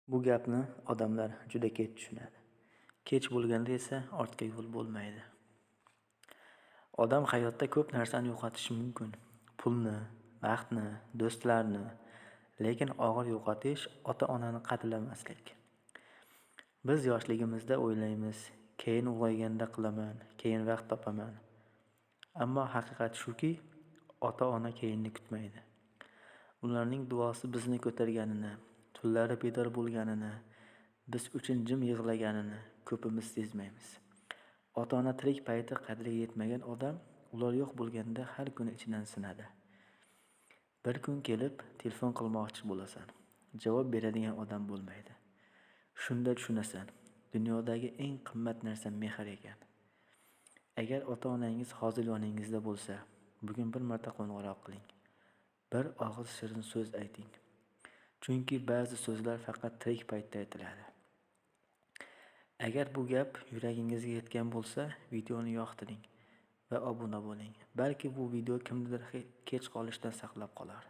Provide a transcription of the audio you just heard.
Bu gapni odamlar juda kech tushunadi. Kech bo'lganda esa ortga yo'l bo'lmaydi. Odam hayotda ko'p narsani yo'qotishi mumkin. Pulni, vaqtni, do'stlarni, lekin og'ir yo'qotish ota-onani qadrlamaslik. Biz yoshligimizda o'ylaymiz, keyin ulg'ayganda qilaman, keyin vaqt topaman. Ammo haqiqat shuki, ota-ona keyinni kutmaydi. Ularning duosi bizni ko'targanini, tunlari bedor bo'lganini, biz uchun jim yig'laganini ko'pimiz sezmaymiz. Ota-ona tirik payti qadriga yetmagan odam, ular yo'q bo'lganda har kuni ichidan sinadi. Bir kun kelib telefon qilmoqchi bo'lasan. Javob beradigan odam bo'lmaydi. Shunda tushunasan, dunyodagi eng qimmat narsa mehr ekan. Agar ota-onangiz hozir yoningizda bo'lsa, bugun bir marta qo'ng'iroq qiling. Bir og'iz shirin so'z ayting. Chunki ba'zi so'zlar faqat tirik paytda aytiladi. Agar bu gap yuragingizga yetgan bo'lsa, videoni yoqtiring va obuna bo'ling. Balki bu video kimnidir kech qolishdan saqlab qolar.